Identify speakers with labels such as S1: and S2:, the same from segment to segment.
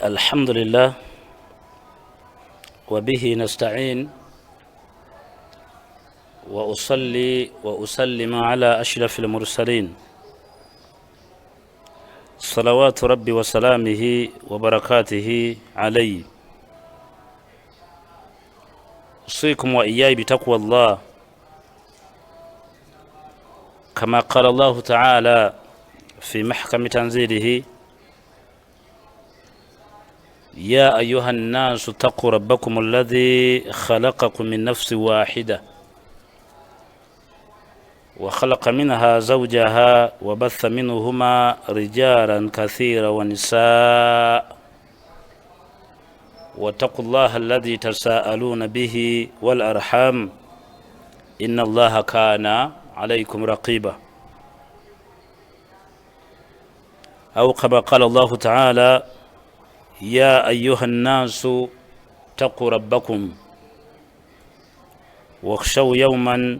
S1: الحمد لله وبه نستعين وأصلي وأسلم على أشرف المرسلين صلوات ربي وسلامه وبركاته عليه. أوصيكم وإياي بتقوى الله كما قال الله تعالى في محكم تنزيله: يا أيها الناس اتقوا ربكم الذي خلقكم من نفس واحدة وخلق منها زوجها وبث منهما رجالا كثيرا ونساء واتقوا الله الذي تساءلون به والأرحام إن الله كان عليكم رقيبا. أو كما قال الله تعالى: يا أيها الناس اتقوا ربكم واخشوا يوما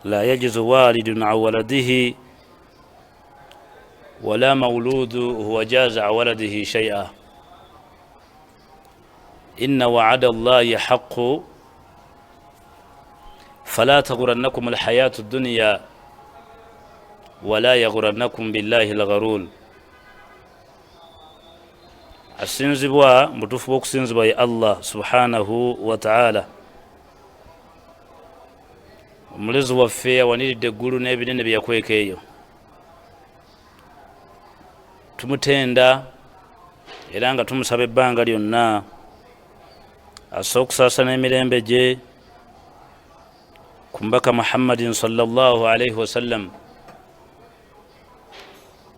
S1: لا يجز والد عن ولده ولا مولود هو جاز عن ولده شيئا إن وعد الله حق فلا تغرنكم الحياة الدنيا ولا يغرنكم بالله الغرور. asinzibwa mutufu okusinzibwa ye Allah subhanahu wa ta'ala, omulezi waffe yawaniridde eggulu n'ebinene bye yakweka eyo. Tumutenda era nga tumusaba ebbanga lyonna assa okusaasana emirembe gye ku mbaka Muhammadin sallallahu alaihi wasallam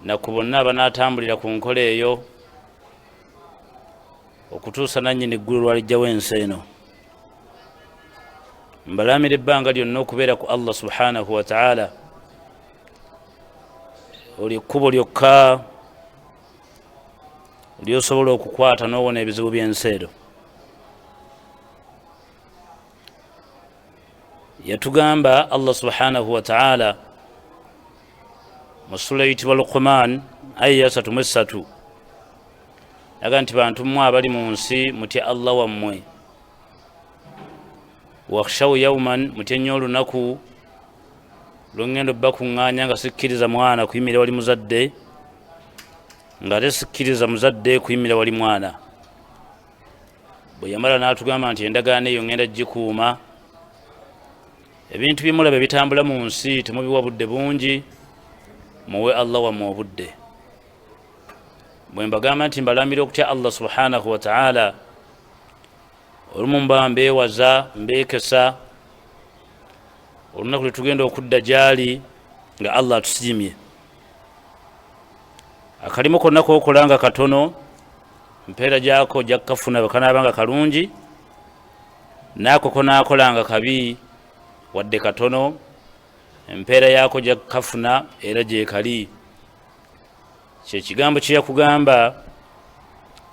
S1: na ku bonna abanaatambulira ku nkola eyo okutuusa nannyini eggulu lwalijjawo ensi eno. Mbalaamira ebbanga lyonna okubeera ku Allah subhanahu wa ta'ala, oli ekkubo lyokka lyosobola okukwata n'owona ebizibu by'ensi eno. Yatugamba Allah subhanahu wa ta'ala mu sura eyitibwa Luqman aya 33 aga nti bantu mmwe abali mu nsi mutya Allah wammwe, wakhshaw yawman mutya nnyo olunaku lwengenda obbakuŋŋaanya nga sikkiriza mwana kuyimira wali muzadde, nga ate sikkiriza muzadde kuyimira wali mwana. Bwe yamala n'atugamba nti endagaano eyo ngenda gikuuma, ebintu byemulaba bitambula mu nsi temubiwa budde bungi, muwe Allah wammwe obudde. Bwe mbagamba nti mbalamira okutya Allah subhanahu wa ta'ala, olumu mba mbeewaza mbeekesa olunaku lwe tugenda okudda gyali nga Allah atusiimye. Akalimu konna kookola nga katono, mpeera gyako jakkafuna bakanaabanga kalungi, naako konaakola nga kabi wadde katono, empeera yaako jakkafuna era gyekali. Kyekigambo kye yakugamba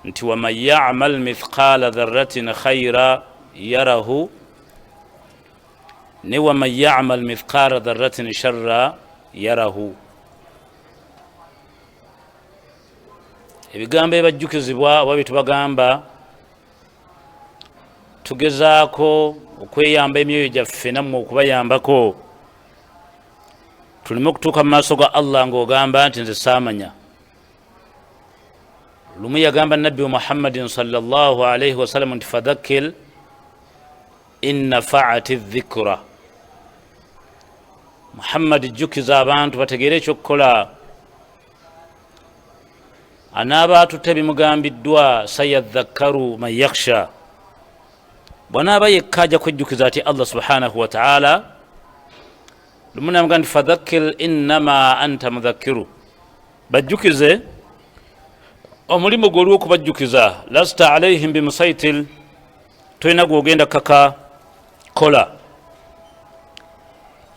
S1: nti waman ya'mal mithqala dharratin khayra yarahu ne waman ya'mal mithqala dharratin sharra yarahu. Ebigambo ebajjukizibwa oba bye tubagamba tugezaako okweyamba emyoyo gyaffe nammwe okubayambako, tuleme okutuuka mu maaso ga Allah ng'ogamba nti nze saamanya. Lumu yagamba nabbi Muhammadin sallallahu alaihi wasallam nti fadhakkir in nafa'ati dhikra. Muhammad, jjukiza abantu bategeere ekyokukola. Anaaba atutte bimugambiddwa sayadhakkaru man yakhsha. Bw'anaaba yekka ajja kwejjukiza ati Allah subhanahu wa ta'ala. Lumu namugamba nti fadhakkir innama anta mudhakkiru, bajjukize omulimu gwe olw'okubajjukiza, lasta alaihim bimusaitil, tolina gw'ogenda kaka kola.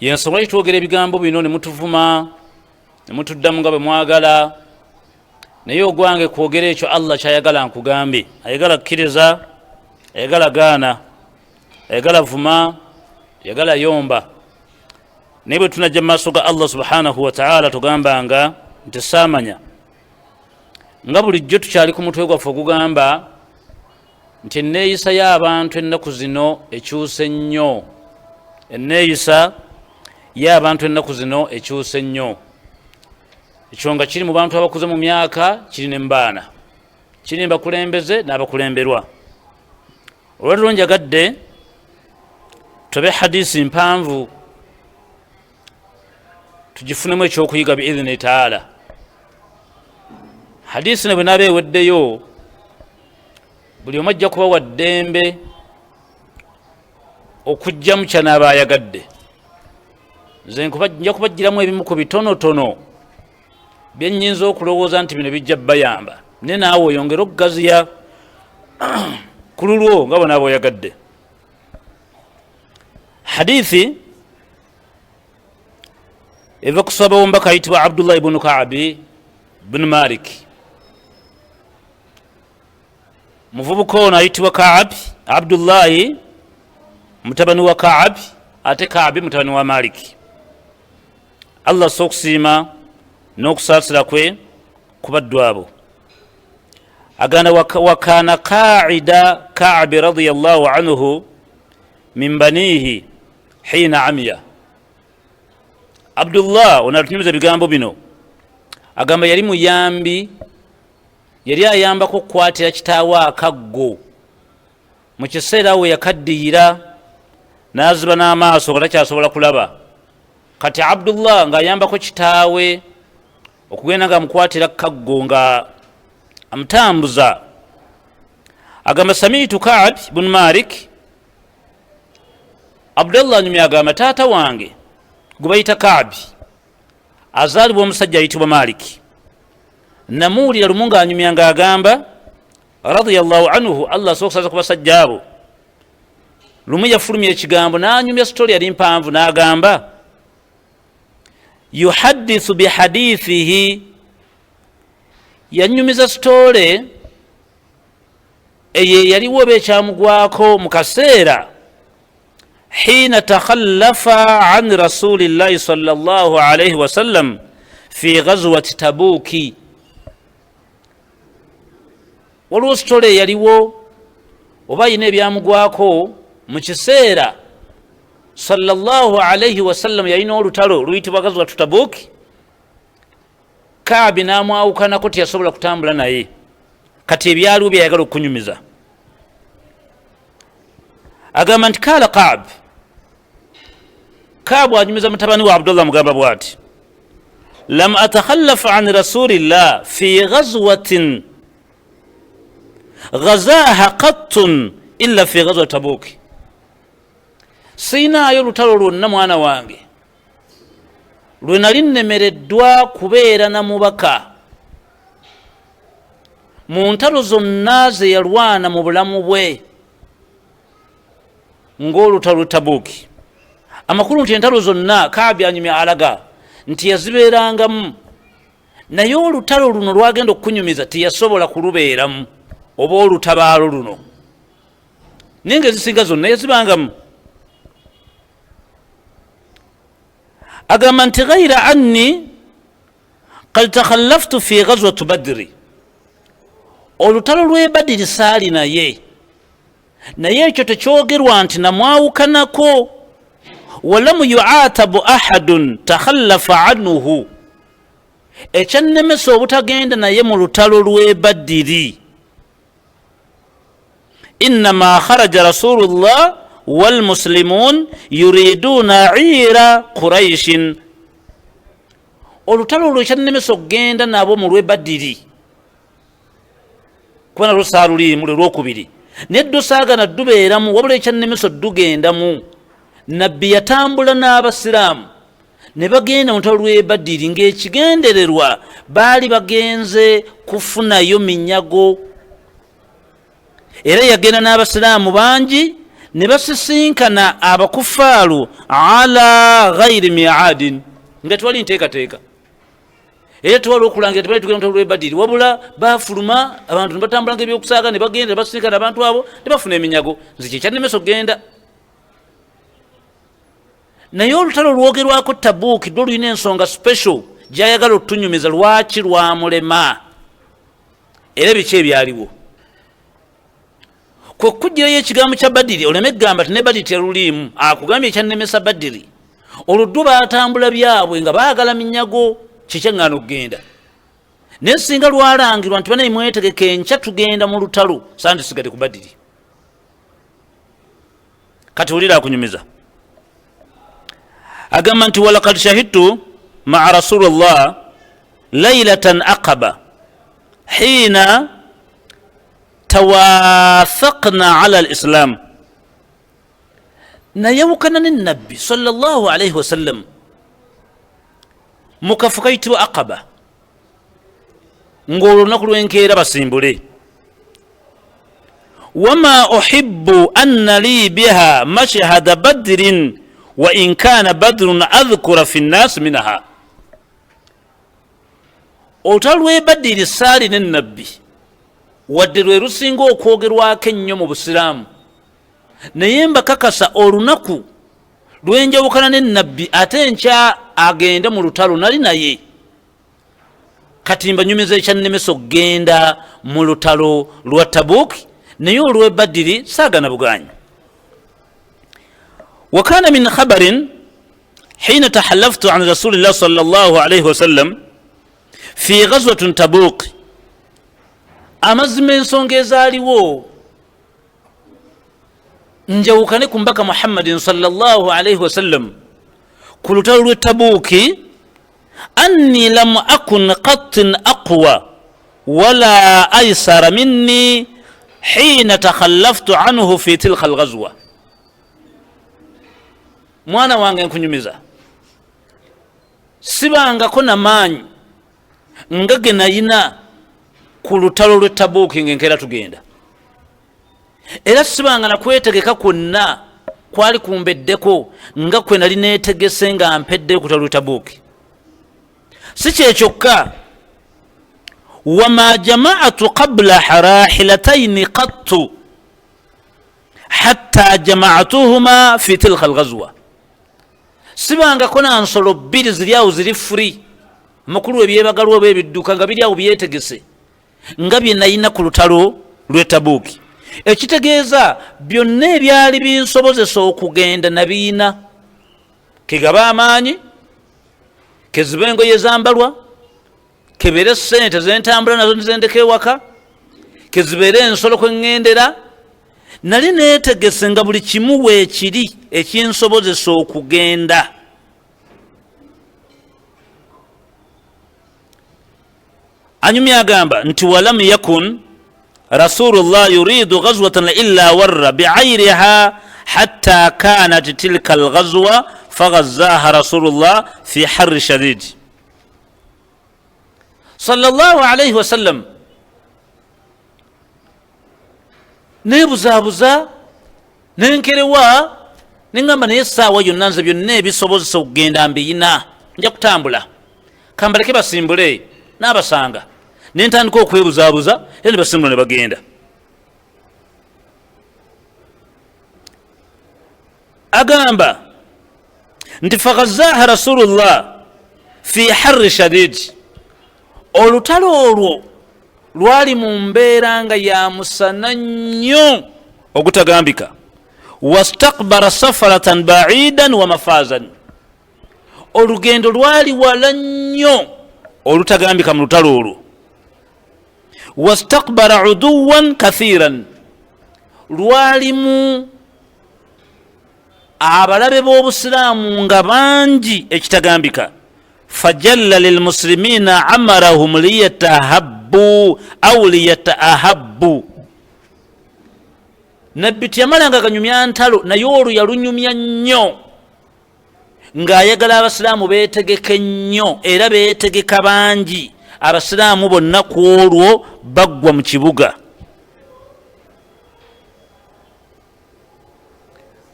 S1: Yensonga lwaki twogera ebigambo bino ne mutuvuma ne mutuddamu nga bwe mwagala, naye ogwange kwogera ekyo Allah kyayagala nkugambe. Ayagala kkiriza, ayagala gaana, ayagala vuma, ayagala yomba. Naye bwe tunajja mu maaso ga Allah subhanahu wa ta'ala tugambanga nti saamanya, nga bulijjo tukyali ku mutwe gwaffe ogugamba nti enneeyisa y'abantu ennaku zino ekyuse nnyo. Enneeyisa y'abantu ennaku zino ekyuse nnyo. Ekyo nga kiri mu bantu abakuze mu myaka, kiri ne mu baana, kiri ne bakulembeze n'abakulemberwa. Olwaleero njagadde tobe hadisi mpanvu tugifunemu ekyokuyiga biidhini taala. Hadisi ne bwe naaba eweddeyo, buli omu ajja kuba wa ddembe okujjamu kyanaaba ayagadde. Nze nja kubagiramu ebimu ku bitonotono bye nnyinza okulowooza nti bino bijja bayamba, ne naawe oyongere okugaziya ku lulwo nga bonaaba oyagadde. Hadithi eva kusaba omubaka ayitibwa Abdullah ibn Ka'bi ibn Malik. Muvubuka ono ayitibwa Ka'bi, Abdullahi mutabani wa Ka'bi, ate Ka'bi mutabani wa Malik. Allah so okusiima n'okusaasira kwe ku baddu abo. Agana wakana qa'ida Ka'bi radiyallahu anhu min banihi hina amiya. Abdullah ono atunyumiza ebigambo bino, agamba yali muyambi, yali ayambako okukwatira kitaawe akaggo mu kiseera we yakaddiyira n'aziba n'amaaso nga takyasobola kulaba. Kati Abdullah ng'ayambako kitaawe okugenda nga amukwatira kaggo nga amutambuza. Agamba samiitu Ka'b ibn Malik, Abdullah anyumya agamba taata wange gwe bayita Ka'bi azaalibwa omusajja ayitibwa Maliki, namuwulira lumu ng'anyumya ng'agamba radiyallahu anhu, Allah asobola okusaza ku basajja abo. Lumu yafulumya ekigambo n'anyumya sitoli yali mpanvu n'agamba yuhaddithu bihadithihi, yanyumiza sitole eyo yaliwo oba ekyamugwako mu kaseera hina takhallafa an rasulillahi sallallahu alayhi wasallam fi ghazwati Tabuki. Waliwo sitole yaliwo oba yina ebyamugwako mu kiseera sallallahu alayhi wasallam yalina olutalo luyitibwa ghazwatu Tabuki. Ka'bi n'amwawukanako tiyasobola kutambula naye, kati ebyaliwo byayagala okunyumiza. Agamba nti kala Ka'b anyumiza mutabani wa Abdullah mugamba bwati lam atakhallaf an rasulillah fi ghazwatin ghazaha qattun illa fi ghazwat Tabuk. Siinaayo lutalo lwonna mwana wange lwe nali nnemereddwa kubeera na mubaka mu ntalo zonna ze yalwana mu bulamu bwe ng'olutalo Tabuki. Amakulu nti entalo zonna Ka'bi anyumya alaga nti yazibeerangamu, naye olutalo luno lwagenda okunyumiza tiyasobola kulubeeramu oba olutabaalo luno, naye ng'ezisinga zonna yazibangamu. Agamba nti ghayra anni qad takhallaftu fi ghazwati Badri, olutalo lw'e Badiri saali naye ekyo tekyogerwa nti namwawukanako. Walamu yu'atabu ahadun takhallafa anhu, ekyannemesa obutagenda naye mu lutalo lw'e Badiri. Innama kharaja rasulullah wal muslimun yuriduna ira Quraishin, olutalo olwo ekyannemesa okugenda nabo mu lw'e Badiri kuba nalwo saaluliimu lwe lwokubiri, neddo saagana dubeeramu wabula ekyannemesa dugendamu. Nabbi yatambula n'abasiraamu ne bagenda mu lutalo lw'e Badiri ng'ekigendererwa baali bagenze kufunayo minyago, era yagenda n'abasiraamu bangi ne basisinkana abakufaalu ala ghayri mi'adin, nga tewali nteekateeka. Era tewali okulangira tebali tugenda mu lutalo lw'e Badiri, wabula baafuluma abantu ne batambula ng'ebyokusaaga ne bagenda ne basisinkana abantu abo ne bafuna eminyago. Nze kyekyannemesa okugenda. Naye olutalo lwogerwako Tabuki lwo lulina ensonga special gy'ayagala okutunyumiza. Lwaki lwamulema? era biki ebyaliwo. Kwekujjirayo ekigambo kya Badiri oleme kugamba ti ne Badiri teruliimu, akugambye ekyannemesa Badiri. Oluddu baatambula byabwe nga baagala minyago, kikyeŋŋaana okugenda. Naye singa lwalangirwa nti banaye mwetegeke enkya tugenda mu lutalo, sandisigadde ku Badiri. Kati wulira akunyumiza. Agamba nti walaqad shahidtu ma'a Rasulillah laylatan aqaba hina tawathaqna ala al-islam. Nayawukana n'ennabbi sallallahu alayhi wasallam mu kafo kayitibwa Aqaba ng'olunaku lw'enkeera basimbule. Wama uhibbu anna li biha mashhada badrin wa in kana badrun adhkura fi nnas minha. Olutalo Badiri saali n'ennabbi wadde lwe lusinga okwogerwako ennyo mu Busiraamu, naye mbakakasa olunaku lwenjawukana n'ennabbi ate enkya agende mu lutalo nali naye. Kati mbanyumiza ekyannemesa okugenda mu lutalo lwa Tabuuki, naye olw'e Badiri saagana buganyi. Wakana min khabarin hina tahallaftu an rasulillah sallallahu alayhi wasallam fi ghazwatin Tabuuki. Amazima ensonga ezaaliwo njawukane ku mbaka Muhammadin sallallahu alayhi wasallam ku lutalo lw'e Tabuuki, anni lam akun qattin aqwa wala aysara minni hina takhallaftu anhu fi tilka alghazwa. Mwana wange nkunyumiza, sibangako namaanyi nga ge nayina ku lutalo lw'e Tabuuki ng'enkeera tugenda, era sibanga nakwetegeka kwonna kwali kumbeddeko nga kwe nali neetegese nga mpedde ku lutalo lw'e Tabuuki. Si kyekyokka, wama jama'atu qabla rahilataini qattu hatta jama'atuhuma fi tilka alghazwa. Sibangako na nsolo bbiri ziri awo ziri free, mukulu ebyebagalwa oba ebidduka nga biri awo byetegese nga bye nayina ku lutalo lw'e Tabuuki. Ekitegeeza byonna ebyali binsobozesa okugenda nabiina, kegaba amaanyi, keziba engoye zambalwa, kebeere ssente zentambula nazo nizendeka ewaka, kezibeere ensolo kweŋŋendera. Nali neetegese nga buli kimu weekiri ekinsobozesa okugenda. Anyumya agamba nti walam yakun Rasulullah yuridu ghazwatan illa warra bi'ayriha hatta kanat tilka alghazwa faghazzaha Rasulullah fi harri shadid sallallahu alayhi wasallam. Nebuzabuza nenkerewa nengamba naye essaawa yonna nze byonna ebisobozesa okugenda mbiyina, nja kutambula kambaleke basimbule n'abasanga. Nentandika okwebuzabuza era ne basimbula ne bagenda. Agamba nti faghazzaha Rasulullah fi harri shadid. Olutalo olwo lwali mu mbeera nga ya musana nnyo ogutagambika. Wastakbara safaratan ba'idan wa mafazan. Olugendo lwali wala nnyo olutagambika mu lutalo olwo. Wastakbara uduwan kathiran. Lwalimu abalabe b'Obusiraamu nga bangi ekitagambika. Fajalla lilmuslimina amarahum liyatahabbu aw liyataahabbu. Nabbi tiyamalanga ganyumya ntalo, naye olwo yalunyumya nnyo ng'ayagala Abasiraamu beetegeke nnyo era beetegeka bangi. Abasiraamu bonna ku olwo baggwa mu kibuga.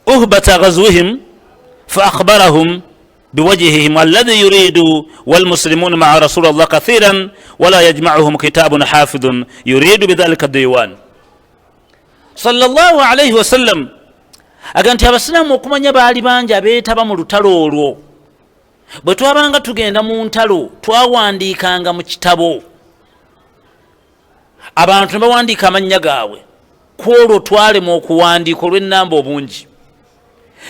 S1: Uhbata ghazwihim fa akhbarahum بوجههم الذي يريد والمسلمون مع رسول الله كثيرا ولا يجمعهم كتاب حافظ يريد بذلك الديوان صلى الله عليه وسلم. Aganti Abasiraamu okumanya baali bangi abeetaba mu lutalo olwo. Bwe twabanga tugenda mu ntalo twawandiikanga mu kitabo abantu ne bawandiika amannya gaabwe kwolwo twalema okuwandiika olw'ennamba obungi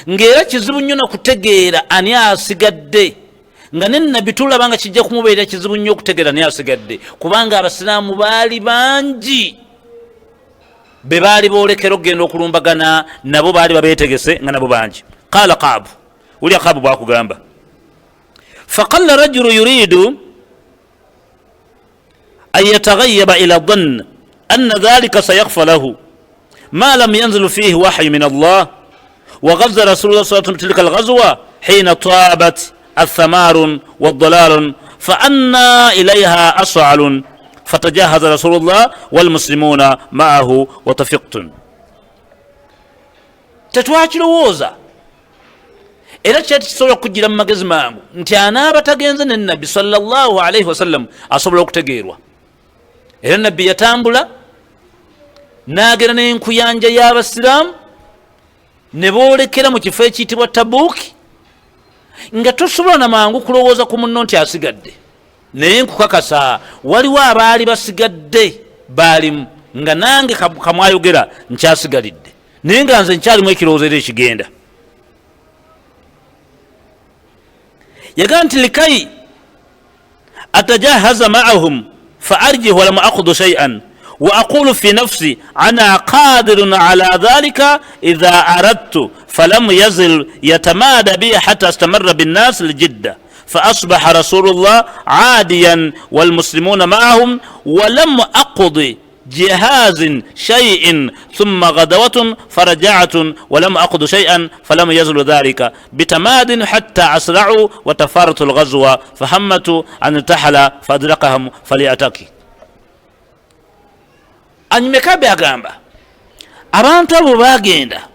S1: ng'era kizibu nnyo nakutegeera ani asigadde nga nenabbi tulaba nga kijja kumubeerera kizibu nnyo okutegeera ani asigadde kubanga abasiraamu baali bangi be baali boolekera okugenda okulumbagana nabo baali babeetegese nga nabo bangi qaala qaabu wulya qaabu bwakugamba faqalla rajulu yuridu an yataghayyaba ila dhann anna dhalika sayakhfa lahu ma lam yanzilu fihi wahyu min Allah وغزا رسول الله صلى الله عليه وسلم تلك الغزوة حين طابت الثمار والضلال فأنا إليها أصعل فتجهز رسول الله والمسلمون معه وتفقتن tetwakirowooza era kyati kisobola okugira mu magezi mangu nti anaaba tagenze ne nabbi sallallahu alaihi wasallam asobola okutegeerwa era nabbi yatambula n'agera n'enkuyanja y'abasiraamu ne boolekera mu kifo ekiyitibwa tabuuki nga tosobola namangu kulowooza ku munno nti asigadde naye nkukakasa waliwo abaali basigadde baalimu nga nange kamwayogera nkyasigalidde naye nga nze nkyalimu ekirowoozo era ekigenda yagamba nti likai atajahaza maahum fa arjih walam aqudu shay'an وأقول في نفسي أنا قادر على ذلك إذا أردت فلم يزل يتمادى بي حتى استمر بالناس لجدة فأصبح رسول الله عاديا والمسلمون معهم ولم أقض جهاز شيء ثم غدوة فرجعت ولم أقض شيئا فلم يزل ذلك بتماد حتى أسرعوا وتفارت الغزوة فهمت أن ارتحل فأدركهم فليأتكي anyumeka byagamba abantu abo bagenda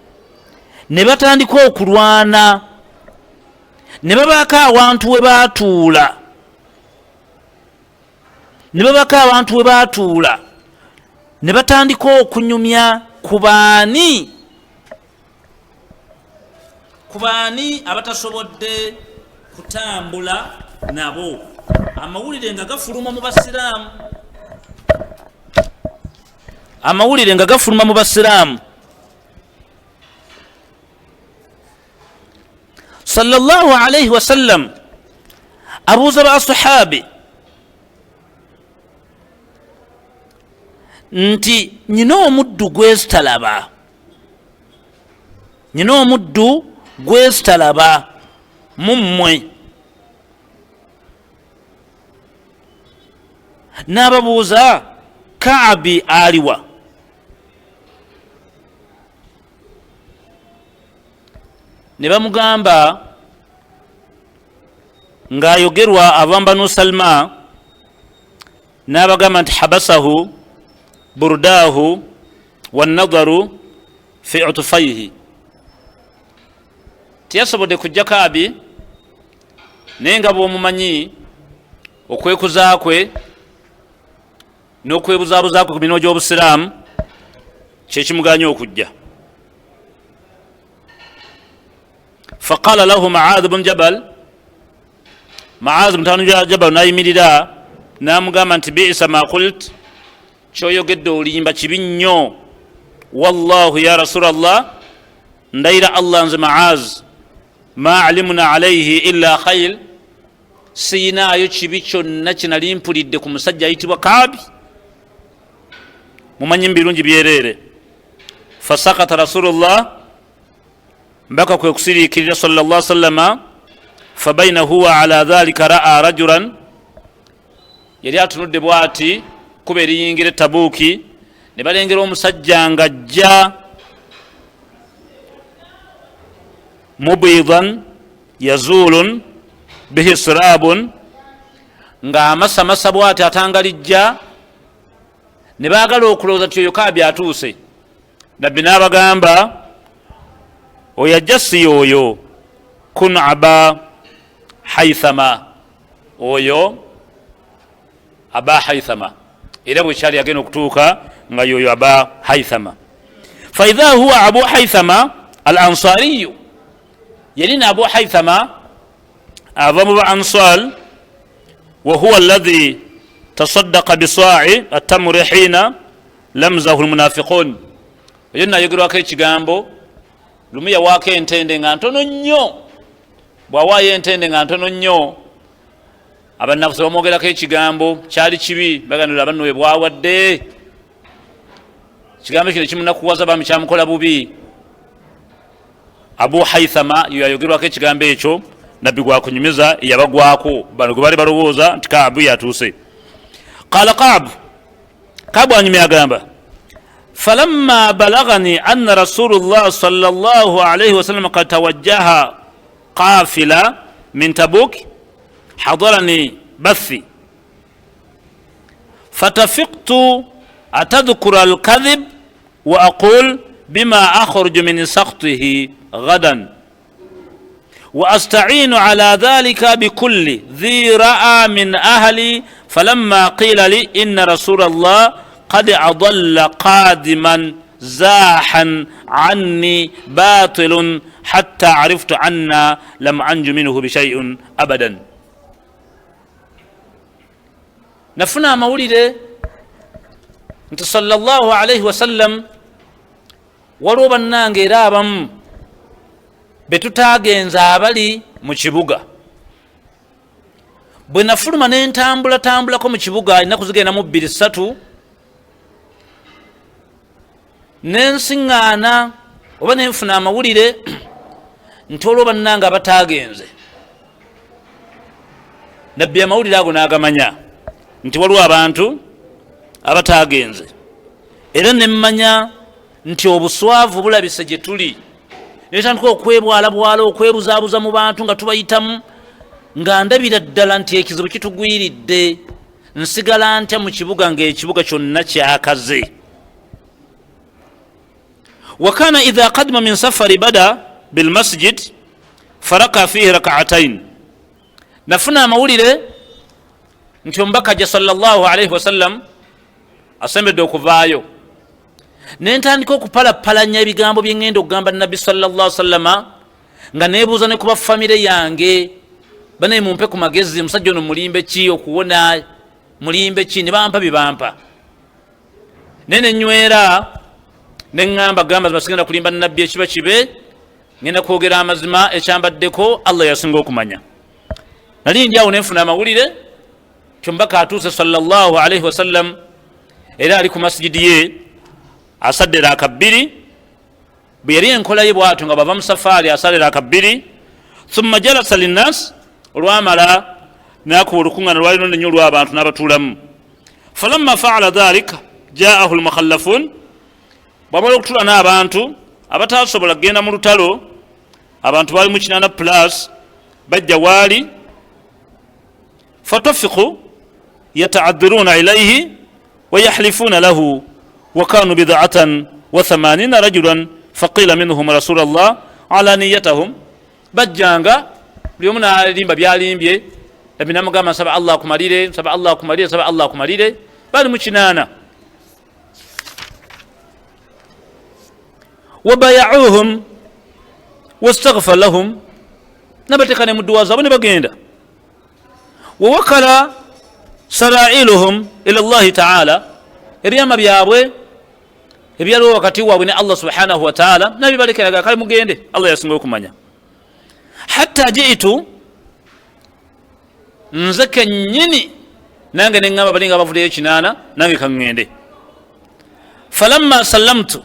S1: ne batandika okulwana ne babaka awantu we batuula ne batandika okunyumya kubaani abatasobodde kutambula nabo amawulire nga gafuluma mu basiraamu sallallahu alaihi wasallam abuuza basahabi nti nyina omuddu gwesitalaba mummwe n'ababuuza Kaabi aliwa ne bamugamba ng'ayogerwa ava Banu Salma n'abagamba nti habasahu burdahu wannadaru fi utufaihi tiyasobodde kujja Kaabi naye nga bw'omumanyi okwekuza kwe n'okwebuzaabuza kwe ku mirimu gy'obusiraamu kyekimuganya okujja faqala lahu Mu'adh bun Jabal mutanu Jabal nayimirira n'amugamba nti bi'sa ma qult kyoyogedde olimba kibi nnyo wallahu ya rasulallah ndayira Allah nze Mu'adh ma alimna alayhi illa khayr siyinaayo kibi kyonna kinali mpulidde ku musajja ayitibwa Kaabi mumanyi birungi byereere fasakata rasulullah mpaka kwe kusiriikirira sallallahu alaihi wasallama fabaina huwa ala dhalika raa rajulan yali atunudde bwati kuba eriyingira Tabuuki ne balengera omusajja nga ajja mubidan yazulun bihi sirabun nga amasamasa bwati atangalijja ne baagala okulowooza ti oyo Kaabi atuuse nabbi n'abagamba oyajja si oyo kun aba Haythama oyo aba Haythama era bwe kyali agenda okutuuka nga yoyo aba Haythama faidha huwa abu Haythama al ansariyu yalina abu Haythama ava mu ba ansar wa huwa alladhi تصدق بصاع التمر حين لمزه المنافقون yonna ayogerwako ekigambo lumu yawaako entende nga ntono nnyo bwawaayo entende nga ntono nnyo abanafusi bamwogerako ekigambo kyali kibi baganira abannowe bwawadde ekigambo kino kimunakuwaza bami kyamukola bubi Abu Haythama yayogerwako ekigambo ekyo nabbi gwakunyumiza yabagwako bano gwe bali balowooza nti Kaabu yatuuse qala Kaabu anyumya agamba فلما بلغني أن رسول الله صلى الله عليه وسلم قد توجه قافلة من تبوك حضرني بثي فتفقت أتذكر الكذب وأقول بما أخرج من سخطه غدا وأستعين على ذلك بكل ذي رأى من أهلي فلما قيل لي إن رسول الله قد أضل قادما زاحا عني باطل حتى عرفت أن لم أنج منه بشيء أبدا نفنا مولد انت صلى الله عليه وسلم ولوبنا غيرابا betutagenza abali mu kibuga bwe nafuluma ne ntambulako mu kibuga ennaku zigenda mu 2-3 nensiŋŋaana oba nenfuna amawulire nti olwo bannanga abatagenze nabbi amawulire ago n'agamanya nti waliwo abantu abatagenze era nemmanya nti obuswavu bulabise gye tuli netandika okwebwalabwala okwebuzaabuza mu bantu nga tubayitamu nga ndabira ddala nti ekizibu kitugwiridde nsigala ntya mu kibuga ng'ekibuga kyonna kyakaze وكان إذا قدم من سفر بدا بالمسجد فركع فيه ركعتين نفنا مولد nti omubaka sallallahu alayhi wasallam asembedde okuvaayo nentandika okupalapalanya ebigambo bye ŋŋenda okugamba nabbi sallallahu sallama nga neebuuza ne kuba famire yange banaye mumpe ku magezi musajja ono mulimbe ki okuwona mulimbe ki ne bampa bye bampa nene nywera neŋŋamba gamba sigenda kulimba nabbi ekiba kibe ŋenda kwogera amazima ekyambaddeko Allah yasinga okumanya nali ndi awo nenfuna amawulire kyomubaka atuuse sallallahu alayhi wasallam era ali ku masijidi ye asadde raaka 2 bwe yali enkola ye bwatyo nga bava mu safaari asadde raaka 2 thumma jalasa linnas olwamala nakuba olukuŋŋaana lwalino nnyo olw'abantu n'abatuulamu falamma faala dhalika jaahu almukhallafun bwamala okutula n'abantu abatasobola kgenda mu lutalo abantu bali mu 8+ bajja waali fatafiqu yataaddiruna ilayhi wayahlifuna lahu وكانوا بضعة 80 رجلا فقيل منهم رسول الله على نيتهم بجانغا اليومنا ليمبا بياليمبي ابن مغاما سبع الله كماليره سبع الله كماليره سبع الله كماليره بعد مشنانا وبايعوهم واستغفر لهم نبتكن مدوا زبن بغيندا ووكل سرائلهم الى الله تعالى ebyama byabwe ebyaliwo wakati waabwe ne Allah subhanahu wa ta'ala nabibalekeraga kale mugende Allah yasinga okumanya hatta jiitu nze kennyini nange neŋŋamba balinga bavuleyo 8 nange kaŋŋende falamma sallamtu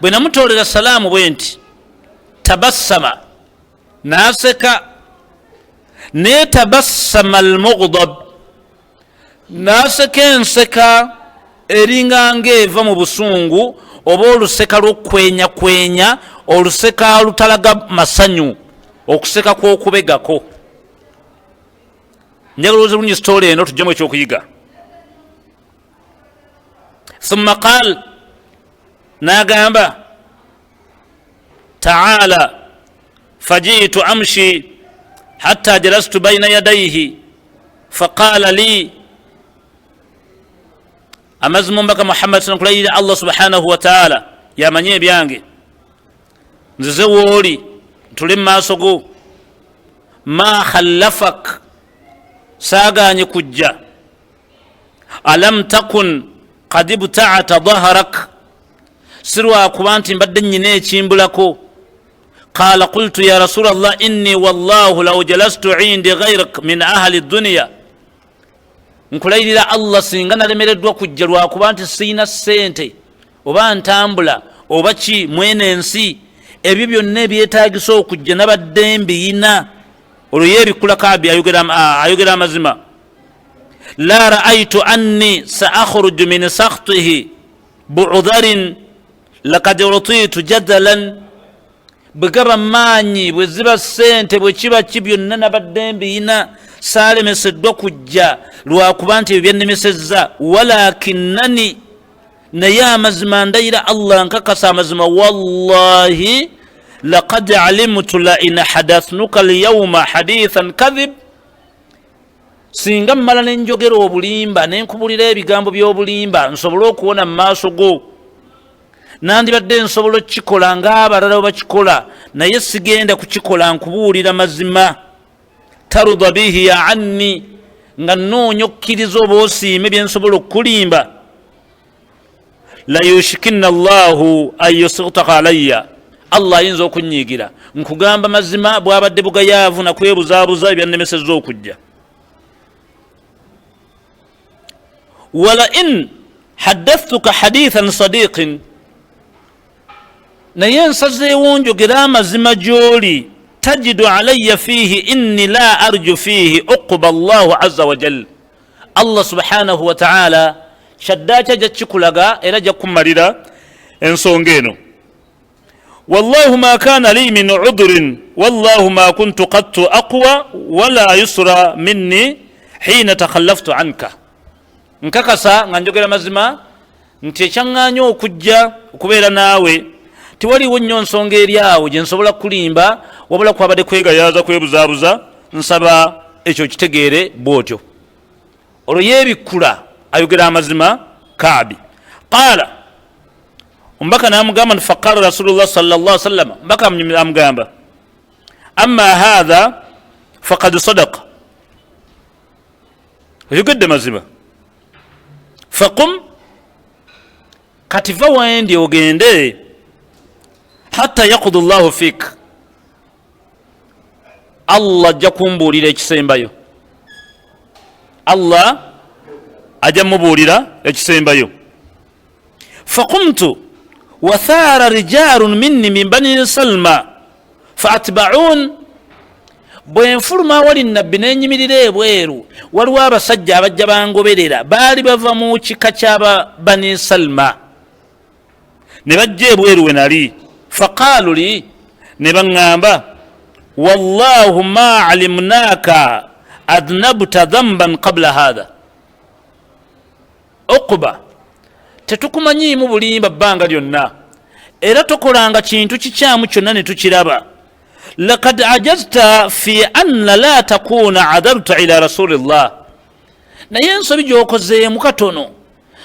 S1: bwe namutoolera salaamu bwe nti tabassama naseka ne tabassama almughdab naseka enseka eringa ng'eva mu busungu oba oluseka lw'okwenya kwenya oluseka lutalaga masanyu okuseka kw'okubegako njagala olowooza bulungi sitooli eno tujjemu ekyokuyiga thumma qaal n'agamba taala fajiitu amshi hatta jalastu bayna yadayhi faqaala li amazima omubaka Muhammad kulayirira Allah subhanahu wa ta'ala yamanye ebyange nzize wooli ntule mu maaso go ma khallafak saaganye kujja alam takun qad ibta'ata dhahrak sirwa kubanti mbadde nyine ekimbulako. Qala qultu ya rasul allah inni wallahu law jalastu indi ghayrik min ahli dunya, nkulayirira allah singa nalemereddwa kujja lwakuba nti siina ssente oba ntambula oba ki mwene ensi, ebyo byonna ebyetaagisa okujja nabadde mbiyina. olwo yebikula Kaabi ayogera amazima. la raaitu anni saakhruju min sakhtihi bu'udharin lakad utitu jadalan, bwe gaba maanyi bwe ziba ssente bwe kiba ki byonna nabadde mbiyina saalemeseddwa kujja lwakuba nti ebyo byannemesezza. walakinnani, naye amazima ndayira allah nkakasa amazima, wallahi laqad alimtu la in hadathnuka alyawma hadithan kadhib, singa mmala nenjogera obulimba nenkubulira ebigambo by'obulimba nsobole okuwona mu maaso go, nandibadde nsobola okukikola ng'abalala bakikola, naye sigenda kukikola, nkubuulira mazima. tarudha bihi ya anni, nga nnoonya okukkiriza oba osiime bye nsobola okukulimba. la yushikinna allahu an yusitaka alayya, allah ayinza okunyiigira. nkugamba mazima bwabadde bugayaavu nakwebuzaabuza ebyannemesezza okujja. wala in haddathtuka hadithan sadiqin, naye nsazeewo njogera amazima gy'oli, tajidu alayya fihi inni la arju fihi uquba allahu azza wa jal, allah subhanahu wa ta'ala shaddaaki ajja kikulaga era ajja kumalira ensonga eno. wallahu ma kana li min udhurin wallahu ma kuntu qattu aqwa wala yusra minni hina takhallaftu anka, nkakasa nga njogera mazima nti ekyaŋŋaanya okujja okubeera naawe tiwaliwo nnyo nsonga eri awo gye nsobola kulimba, wabula kwabadde kwegayaaza kwebuzaabuza. nsaba ekyo kitegeere bw'otyo. olwo yeebikula ayogera amazima Kaabi. qaala, omubaka n'amugamba nti faqala rasulullah sallallahu alaihi wasallam, omubaka amugamba amma hadha faqad sadaqa, oyogedde mazima. faqum, kati va wendi ogende, hatta yaqudu llahu fik, allah ajja kumbuulira ekisembayo, allah ajja mubuulira ekisembayo. faqumtu wathaara rijalun minni min bani salma faatba'un, bwe nfuluma awali nabbi nenyimirira ebweru, waliwo abasajja abajja bangoberera, baali bava mu kika ky'aba bani salma, ne bajja ebweru we nali. faqaalu li, ne baŋŋamba wallahu ma alimnaaka adnabta dhanban qabla hadha, Uqba, tetukumanyiimu bulimba bbanga lyonna, era tokolanga kintu kikyamu kyonna ne tukiraba. lakad ajazta fi anna la takuna adabta ila rasulillah, naye ensobi gy'okozeemu katono,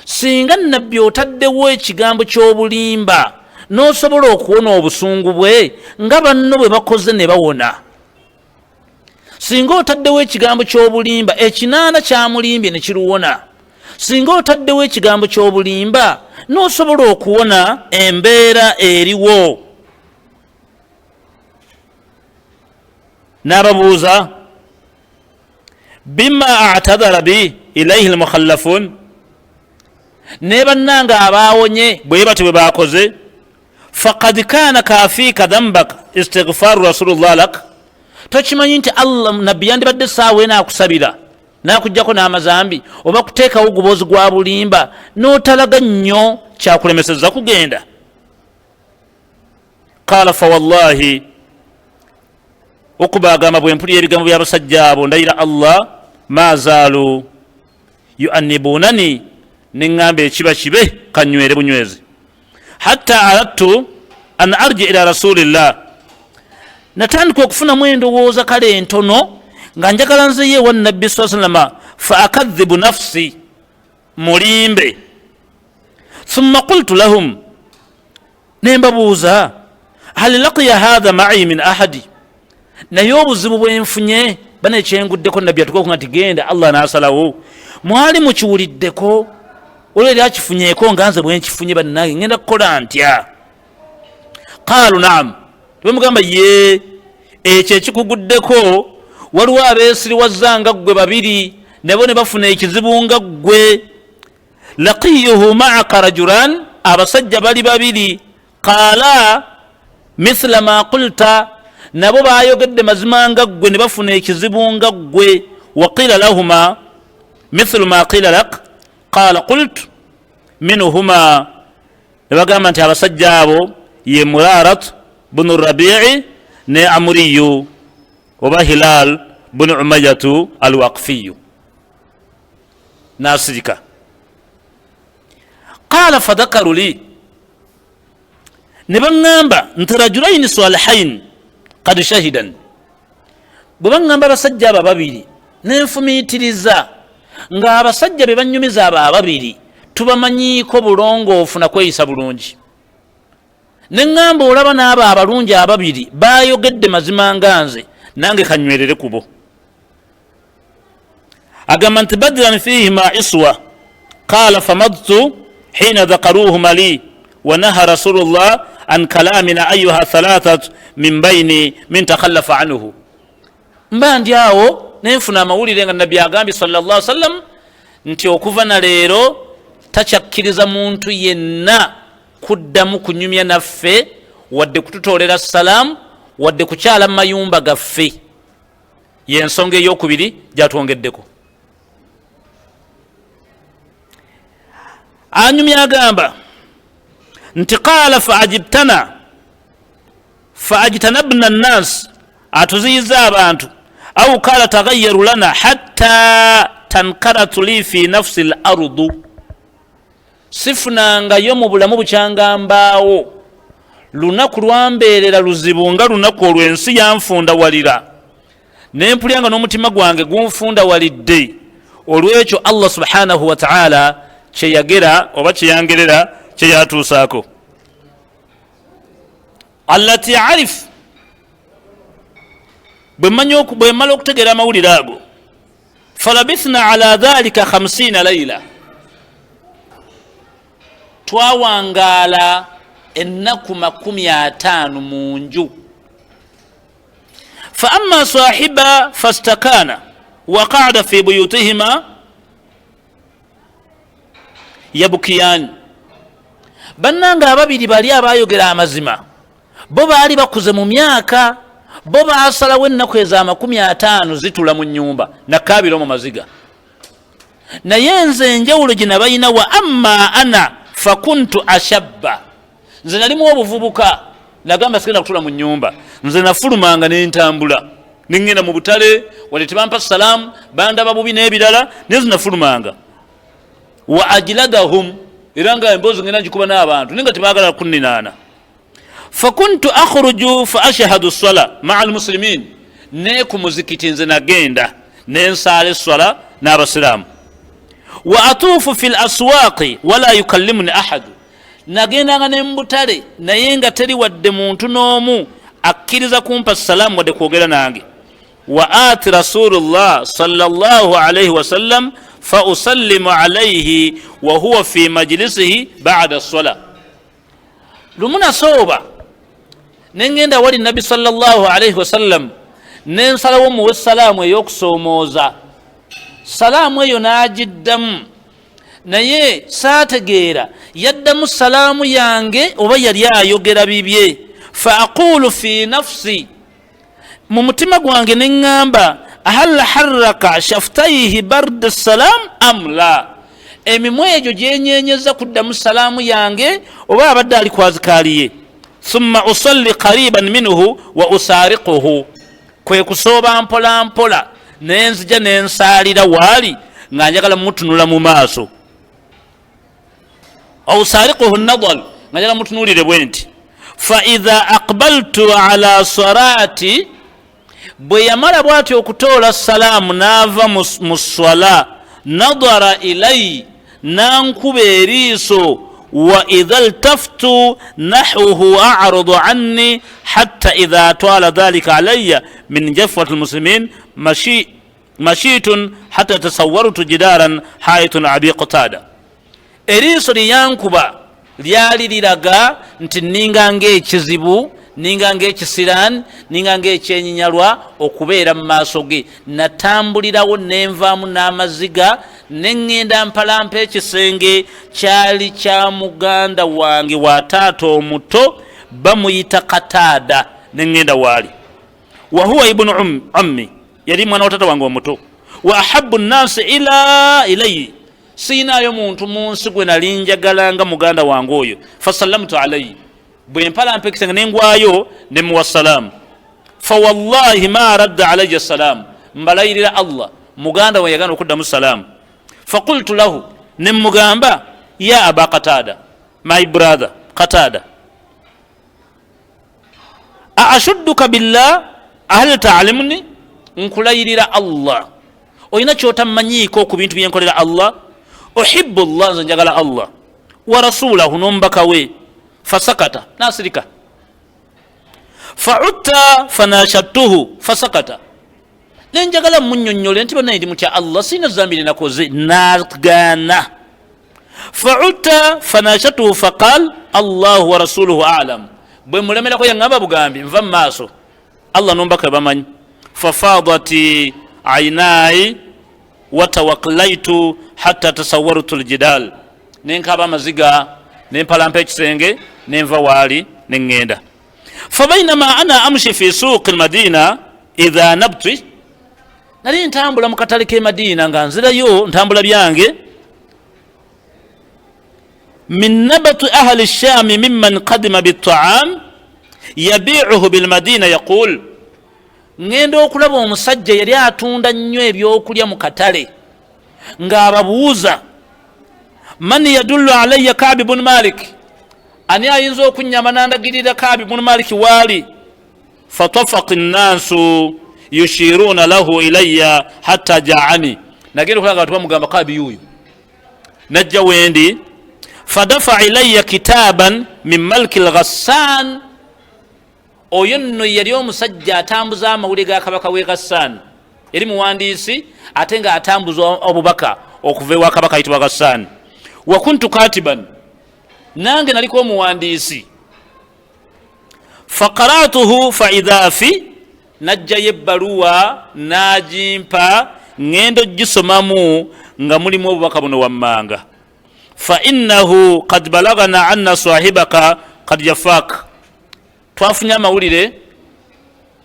S1: singa nabbi otaddewo ekigambo ky'obulimba n'osobola okuwona obusungu bwe nga banno bwe bakoze ne bawona. singa otaddewo ekigambo ky'obulimba ekinaana kyamulimbye ne kiruwona, singa otaddewo ekigambo ky'obulimba n'osobola okuwona embeera eriwo. n'ababuuza bima atadhara bi ilaihi almukhallafun, ne bannanga abaawonye bwe batyo bwe bakoze. faqad kana kafiika dhambak istighfaru rasulullah lak, tokimanyi nti allah nabbi yandibadde saawa enaakusabira nakugjako n'amazambi, oba kuteekawo oguboozi gwa bulimba n'otalaga nnyo kyakulemeseza kugenda. qala fawallahi, Uqba agamba bwe mpulira ebigambo by'abasajja abo ndayira allah ma zaalu yuannibunani, neŋŋamba ekiba kibe kanywere bunywezi. hatta aradtu an arji ila rasulillah, natandika okufunamu endowooza kale entono nga njagala nzeyo ewa nabbi saa sallama, fa akadhibu nafsi, mulimbe. thumma qultu lahum, nembabuuza hal laqiya hadha ma'i min ahadi, naye obuzibu bwenfunye bane kyenguddeko nabbi atukoku nga tigenda allah nasalawo, mwali mukiwuliddeko olwo eri akifunyeeko nga nze bwenkifunye bannange ngenda kukola ntya? qaalu naam, tebamugamba ye ekyo ekikuguddeko waliwo abeesiriwazza nga ggwe babiri nabo ne bafuna ekizibu nga ggwe. laqiyuhu maaka rajulan, abasajja bali babiri, qaala mithla ma qulta, nabo bayogedde mazima nga ggwe ne bafuna ekizibu nga ggwe. wa qila lahuma mithlu ma qila lak, qaala qultu minhuma, ne bagamba nti abasajja abo ye murarat bunu rabii ne amuriyu oba hilal bunu umayatu alwaqfiyu nasirika. qaala fadakaru li, ne baŋŋamba nti rajulaini salihain kad shahidan, bwe baŋŋamba abasajja abo babiri nenfumiitiriza nga abasajja be banyumiza abo ababiri tubamanyiiko bulongoofu nakweyisa bulungi, neŋŋamba olaba n'abo abalungi ababiri bayogedde mazima nga nze nange kanywerere kubo. agamba nti badran fihima iswa, qaala famadtu hina dhakaruhuma li wa naha rasulullah an kalamina ayuha thalathat min baini min takhallafa anhu. mba ndi awo nenfuna amawulire nga nabbi agambye sallallahu alaihi wasallam nti okuva na leero takyakkiriza muntu yenna kuddamu kunyumya naffe wadde kututoolera salaamu wadde kukyala mu mayumba gaffe. yensonga eyokubiri gyatwongeddeko. anyumya agamba nti qaala faajtanabna nnas, atuziyiza abantu, au qaala tagayyaru lana hatta tankaratu li fi nafsi l ardu, sifunangayo mu bulamu bukyangambaawo lunaku lwambeerera luzibu nga lunaku olw'ensi yanfundawalira, nempulyanga n'omutima gwange gunfundawalidde. olw'ekyo Allah subhanahu wa ta'ala kyeyagera oba kyeyangerera kyeyatuusaako. allati arif, bwe mmala okutegeera amawulire ago, falabithna ala dhalika 50 layla, twawangaala ennaku 50 mu nju. fa amma sahiba fastakana wa qa'ada fi buyutihima yabukiyani, bannanga ababiri bali abayogera amazima bo baali bakuze mu myaka, bo baasalawo ennaku eza 50 zitula mu nnyumba nakabira mu maziga. naye nze enjawulo gye nabayina, wa amma ana fakuntu ashabba, nze nalimu obuvubuka, nagamba sigenda kutula mu nnyumba, nze nafulumanga nentambula nengenda mu butale wadde tebampa salaamu bandaba bubi n'ebirala, naye nze nafulumanga. wa ajladahum, era nga emboozi ngenda ngikuba n'abantu naye nga tebaagala kunninaana. fakuntu akhruju fa ashhadu ssala maa almuslimin, ne ku muzikiti nze nagenda nensaala esswala n'abasiraamu. wa atuufu fi laswaaqi wala yukallimuni ahadu, nagendanga ne mbutale naye nga teri wadde muntu n'omu akkiriza kumpa salaamu wadde kwogera nange. wa ati rasulullah sallallahu alaihi wasallam fa usallimu alaihi wa huwa fi majlisihi ba'da ssala. lumu nasooba nengenda wali nabbi sallallahu alaihi wasallam nensalawo muwe salaamu ey'okusoomooza. salaamu eyo n'agiddamu, naye saategeera yaddamu salaamu yange oba yali ayogera bibye. fa aqulu fi nafsi, mu mutima gwange neŋŋamba, ahal harraka shaftaihi barda salaam am la, emimwa egyo gyenyenyeza kuddamu salaamu yange oba abadde ali kwazikaaliye. thumma usalli qariban minhu wa usaariquhu, kwe kusooba mpola mpola nenzija nensaalira waali nga njagala mutunula mu maaso. usaariquhu nadal, nga njagala mutunulire bwe nti. fa idha aqbaltu ala salati, bwe yamala bw'ati okutoola salaamu n'ava mu swala, nadara ilayi, nankuba eriiso. wa idha ltaftu nahwuhu a'radu hatta idha twala dhalika alayya min jafwati almuslimin mashitun hatta tasawwartu jidaran hayatun abi qatada. Eriiso lyankuba lyali liraga nti ninga ng'ekizibu, ninga ng'ekisirani, ninga ng'ekyenyinyalwa okubeera mu maaso ge. Natambulirawo nenvaamu n'amaziga ne ŋŋenda mpalampa ekisenge kyali kya muganda wange wa taata omuto bamuyita Kataada, ne ŋŋenda waali. Wa huwa ibnu ammi, yali mwana wa taata wange omuto. Wa ahabbu nnasi ilayhi, siinaayo muntu mu nsi gwe nali njagalanga muganda wange oyo. Fasallamtu alayhi, bwe mpalampa ekisenge ne ngwayo ne muwa salaamu. Fawallahi ma radda alayya salaamu, mbalayirira Allah muganda we yagana okuddamu salaamu. Faqultu lahu, ne mugamba ya aba Qatada, my brother Qatada, aashudduka billah ahal ta'limuni, nkulayirira Allah oyina kyotamanyiiko ku bintu byenkolera Allah. Uhibbu Allah, nze njagala Allah, wa rasulahu, n'omubaka we. Fasakata, nasirika. Fa'utta fanashattuhu fasakata, nenjagala munnyonnyole nti bonna ndi mutya Allah, sina zambiri nakoze, nagaana. Fa'utta fanashattuhu faqal Allahu wa rasuluhu a'lam, bwe mulemerako yaŋŋamba bugambi nva mu maaso, Allah n'omubaka we bamanyi. Fafadati ayinaayi watawakkalaitu hatta tasawwartu aljidal, nenkaba amaziga nempalampa ekisenge nenva waali neŋŋenda. Fabainama ana amshi fi suuqi almadina idha nabti, nali ntambula mu katale k'e Madina nga nzirayo ntambula byange. Min nabati ahli shami mimman qadima bittaam yabiuhu bilmadina yaqul, ŋŋenda okulaba omusajja yali atunda nnyo ebyokulya mu katale ng'ababuuza, man yadullu alayya Kaabi bun Malik, ani ayinza okunnyamba nandagirira Kaabi bun Malik waali. Fatafaqa nnaasu yushiruuna lahu ilayya hatta jaani, nagenda okulaga abantu bamugamba Kaabi yuuyu, najja wendi. Fadafa ilayya kitaaban min Malki al-Ghassan, oyo nno yali omusajja atambuza amawulire ga kabaka w'e Ghassan, eri muwandiisi ate nga atambuza obubaka okuva ewa kabaka ayitibwa Ghassan. Wa kuntu katiban, nange naliko omuwandiisi. Faqaratuhu faidha fi, najjayo ebbaluwa n'agimpa, ŋŋenda ogisomamu nga mulimu obubaka buno wammanga. Fa innahu qad balagana anna sahibaka qad yafaaka, twafunye amawulire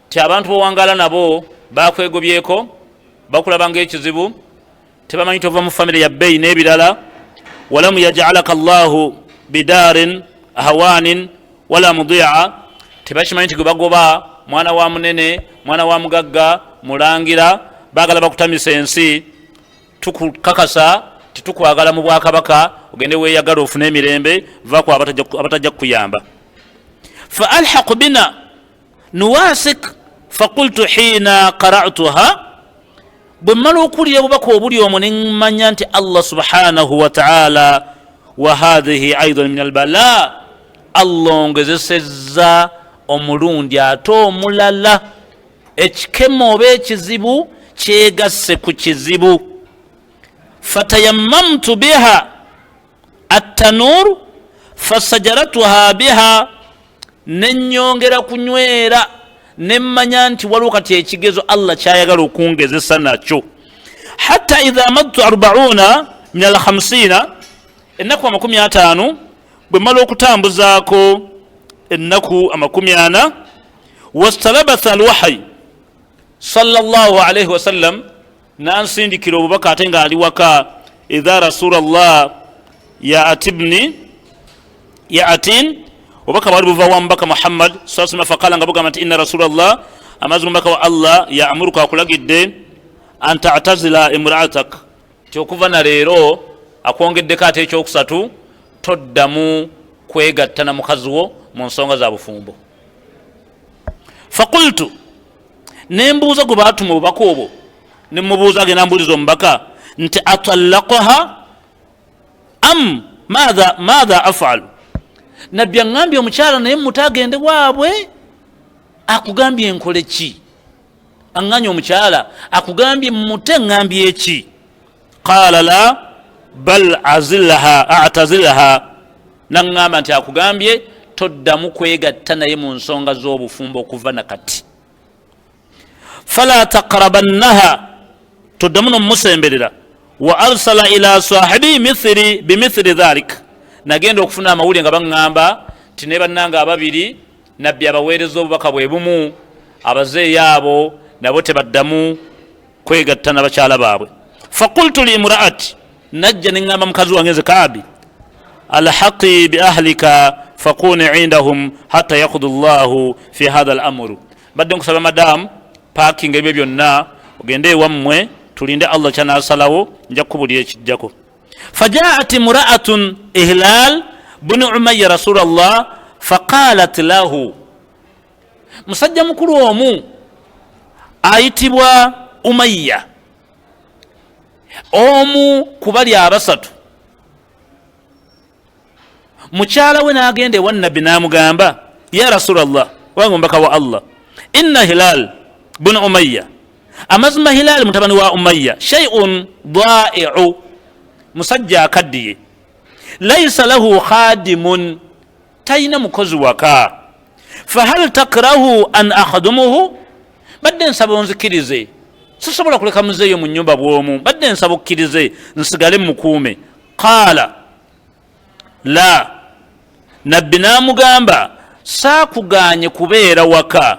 S1: ti abantu bowangala nabo bakwegobyeko, bakulaba ng'ekizibu, tebamanyi tova mu famire ya bbeeyi n'ebirala. Walamu yaj'alaka Allahu bidarin hawanin wala mudi'a, tebakimanyi nti gwe bagoba mwana wa munene, mwana wa mugagga, mulangira, baagala bakutamisa ensi. Tukukakasa titukwagala mu bwakabaka, ogende weeyagala ofune emirembe, vaako abatajja kukuyamba. Fa alhaq bina nuwasik, faqultu hina qara'tuha, bwe mmala okuwulira obubaka obuli omwo ne mmanya nti Allah subhanahu wa ta'ala wa hadhihi aidan min albala, Allah ongezesezza omulundi ate omulala, ekikemo oba ekizibu kyegasse ku kizibu. Fatayammamtu biha attanur fasajaratuha biha, nenyongera kunywera nemmanya nti waliwo kati ekigezo Allah kyayagala okungezesa nakyo. Hatta idha madtu 40 min al-50, ennaku 50 bwe mala okutambuzaako ennaku 40, wastalabatha alwahyi sallallahu alayhi wasallam, nansindikira obubaka ate nga ali waka. Idha rasulallah ya'atin, obubaka bwali buva wa mubaka Muhammad sallallahu alayhi wasallam. Faqala, nga bugamba nti inna rasulallah, amazima mubaka wa Allah, ya'muruka, akulagidde, an ta'tazila imra'atak, ti okuva na leero akwongeddeko ate ekyokusatu, toddamu kwegatta na mukazi wo mu nsonga za bufumbo. Faqultu, nembuuza gwe baatuma obubaka obwo, nemubuuza agenda mbuuliza omubaka nti atallaqaha am madha af'alu, nabbi aŋŋambye omukyala naye mutagende waabwe, akugambye enkole ki? anganya omukyala akugambye mute ngambye eki? Qala la bal a'tazilha, nangamba nti akugambye toddamu kwegatta naye mu nsonga z'obufumbo okuva nakati. Fala taqrabannaha, toddamu nomusemberera. Wa arsala ila sahibi bimithli dhalik, nagenda okufuna amawulire nga baŋŋamba ti ne bannanga ababiri nabbi abaweereza obubaka bwe bumu, abazeeyi abo nabo tebaddamu kwegatta n'abakyala baabwe. Faqultu li imraati, najja neŋŋamba mukazi wange nze Kaabi, alhaqi bi ahlika fakuni indahum hatta yakudu llahu fi hadha al-amru, badde nkusaba madamu paakinga ebyo byonna ogende ewammwe tulinde Allah kyanasalawo, nja kukubulira ekijjako. Fajaat imraatun Ihlal bunu Umayya Rasulallah faqalat lahu, musajja mukulu omu ayitibwa Umayya, omu kubali abasatu. Mukyala we n'agenda ewa nabbi n'amugamba, ya Rasulallah, wange omubaka wa Allah, inna Hilal bunu Umayya, amazima Hilal mutabani wa Umayya, shay'un dha'i'u, musajja akaddiye, laysa lahu khadimun, tayina mukozi waka. Fahal takrahu an akhdumuhu, badde nsaba onzikirize, sisobola kuleka muzeeyo mu nnyumba bw'omu, badde nsaba okkirize nsigale mukuume. Qaala la, nabbi n'amugamba saakuganye kubeera waka,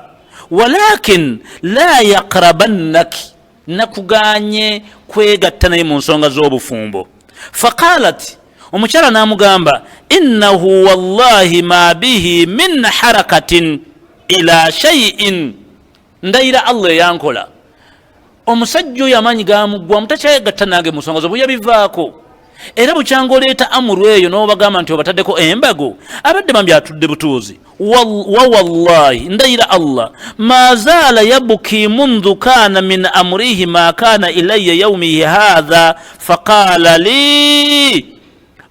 S1: walakin la yaqrabannaki, nakuganye kwegatta naye mu nsonga z'obufumbo. Faqalat, omukyala n'amugamba, innahu wallahi ma bihi min harakatin ila shay'in, ndayira Allah eyankola, omusajja oyo amaanyi gamuggwa, mutakyayegatta nange mu nsonga zo buyabivaako. Era bukyanga oleeta amuru eyo n'obagamba nti obataddeko embago, abadde bambi atudde butuuzi. Wa wallahi, ndayira Allah, ma zaala yabuki mundhu kana min amrihi ma kana ilayya yawmihi hadha faqala li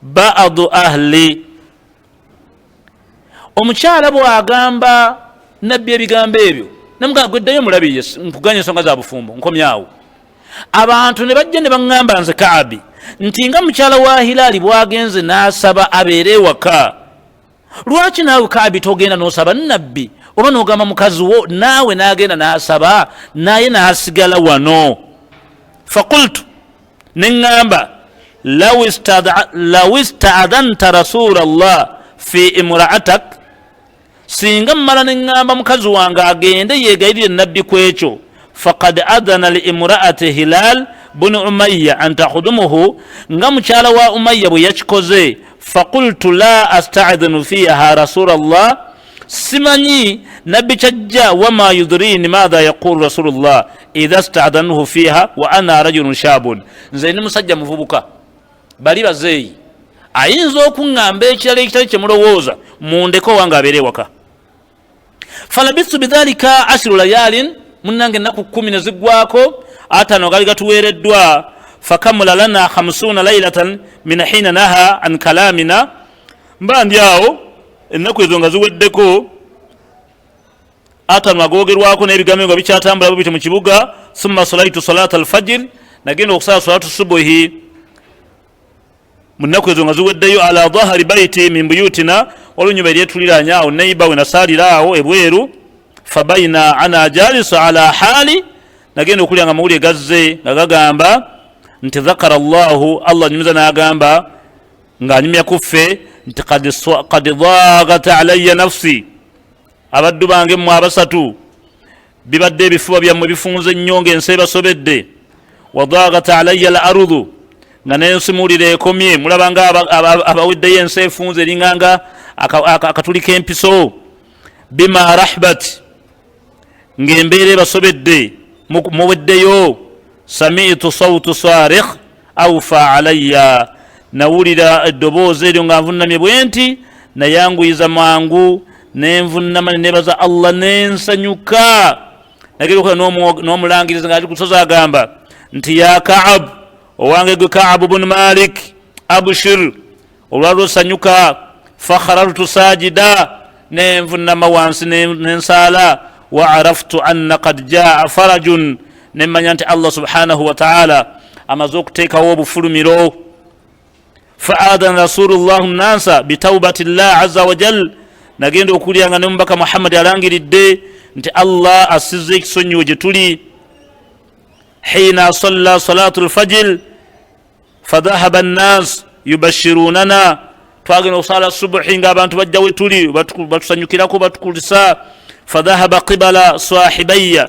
S1: ba'du ahli. Omukyala bw'agamba nabbi ebigambo ebyo, namugamba gweddayo mulabiye nkuganya ensonga za bufumbo, nkomyawo. Abantu ne bajja ne baŋŋamba nze Kaabi nti nga mukyala wa Hilaali bwagenze n'asaba abeere waka, lwaki naawe Kaabi togenda n'osaba nabbi, oba n'ogamba mukazi wo naawe n'agenda n'asaba naye n'asigala wano? Faqultu, neŋŋamba law ista'adhanta Rasulallah fi imra'atak, singa mmala neŋŋamba mukazi wange agende yeegayirire nabbi ku ekyo, faqad adhana li imra'ati Hilal bunu Umayya an takhudumuhu, nga mukyala wa Umayya bwe yakikoze. Faqultu la asta'idhanu fiha Rasulallah, simanyi nabbi kyajja, wama yudrini madha yaqulu Rasulullah idha sta'adhanuhu fiha wa ana rajulun shabun, nze ni musajja muvubuka, bali bazeeyi, ayinza okuŋŋamba ekirala ekitali kyemulowooza, mundeko wange abeere waka. Falabistu bidhalika ashiru layalin, munange ennaku 10 ne ziggwako, 5 gali gatuweereddwa. Fakamula lana 50 laylatan min hina naha an kalamina, mba ndi awo ennaku ezo nga ziweddeko, 5 agoogerwako n'ebigambo nga bikyatambula bubite mu kibuga. Summa salaitu salata alfajir, nagenda okusala salatu subuhi mu nnaku ezo nga ziweddeyo, ala dhahari baiti min buyutina, olunyumba eryetuliranya awo neiba we nasaalira awo ebweru. Fabaina ana jalisa ala hali, nagenda okulya nga mawulire gazze nga gagamba nti dhakara Allahu, Allah nyumiza n'agamba ng'anyumya kuffe nti qad dhaagat alayya nafsi, abaddu bange mmwe abasatu bibadde ebifuba byammwe bifunze nnyo ng'ensi ebasobedde. Wa dhaagat alayya al ardu, nga n'ensimuulire ekomye, mulaba nga abaweddeyo ensi efunze eringanga akatuli k'empiso. Bima rahbat, ng'embeera ebasobedde muweddeyo. Sami'tu sawtu sarikh awfa alayya, nawulira eddoboozi eryo nga nvunnamye bwe nti, nayanguyiza mangu nenvunnama ne nebaza Allah nensanyuka. Nagenda okukola n'omulangiriza nga ali ku lusozi agamba nti, ya Ka'ab, owange gwe Ka'ab bun Malik, abshir, olwalwo sanyuka. Fakharartu sajida, nenvunnama wansi nensaala. وعرفت أن قد جاء فرج نمن ينت الله سبحانه وتعالى أما زوك تيكا بفرميرو فآذن رسول الله الناس بتوبة الله عز وجل نجند وكولي أن نمبك محمد يرانجي للدي نت الله أسزيك سنو جتولي حين صلى صلاة الفجر فذهب الناس يبشروننا twagenda okusala subuhi nga abantu bajja wetuli batusanyukirako batukulisa fadhahaba qibala sahibaya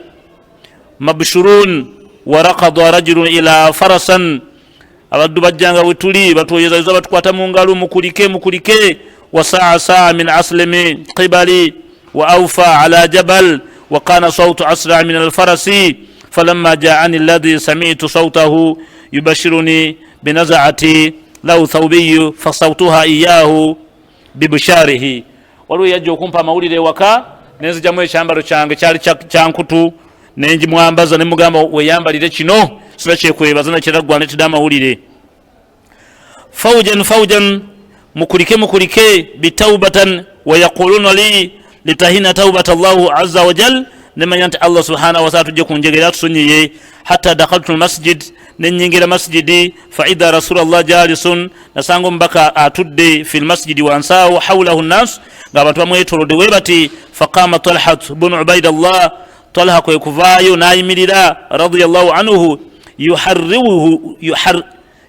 S1: mabshurun warakada rajulun ila farasan abaddu bajjanga wetuli batwoyezaiza batukwata mu ngalo mukulike wasaa saa min aslimi qibali wa awfa ala jabal wa kana sawtu asra min alfarasi falamma ja'ani alladhi sami'tu sawtahu yubashiruni binaz'ati lau thawbiyu fasawtuha iyahu bibisharihi waliwo yajja okumpa amawulire waka nenzigyamu ekyambalo kyange kyali kyankutu nenjimwambaza nemugamba weyambalire kino sira kyekwebaza nakiraggwa netidde amawulire fawjan mukulike bitawbatan wayaquluna li litahina tawbata allahu azza wajal nemanya nti allah subhanahu wataala tujje kunjegera tusonyiye hatta dakhaltu almasjid nenyingira masjidi faida rasulallah jalisun nasango mbaka atudde fi lmasjidi wansawo hawlahu nnas ng'abantu bamwetolodde webati faqama talhat bunu ubaidallah talha kwe kuvaayo nayimirira radiyallahu anhu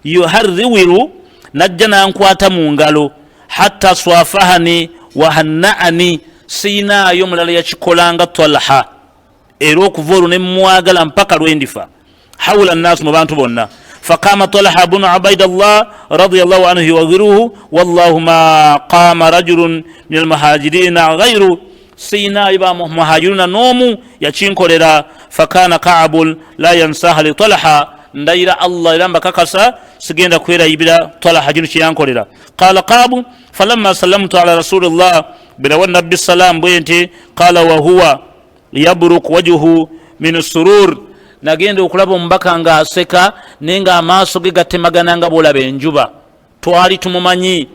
S1: yuharriwiru najja nankwata mu ngalo hatta swafahani wahannaani siinaayo mulala yakikolanga talha era okuva olwo nemwagala mpaka lwendifa حول الناس مبانتو بنا فقام طلحة بن عبيد الله رضي الله عنه وغيره والله ما قام رجل من المهاجرين غير سينا يبا مهاجرون نومو يچينكو لرا فكان كعب لا ينساها لطلحة ndaira allah iramba kakasa sigenda kwera ibira طلحة جنو چيانكو لرا قال قاب فلما سلمت على رسول الله بلا والنبي السلام بينتي قال وهو يبرك وجهه من السرور nagenda okulaba omubaka nga aseka nenga amaaso ge gatemagana nga bolaba enjuba twali tumumanyi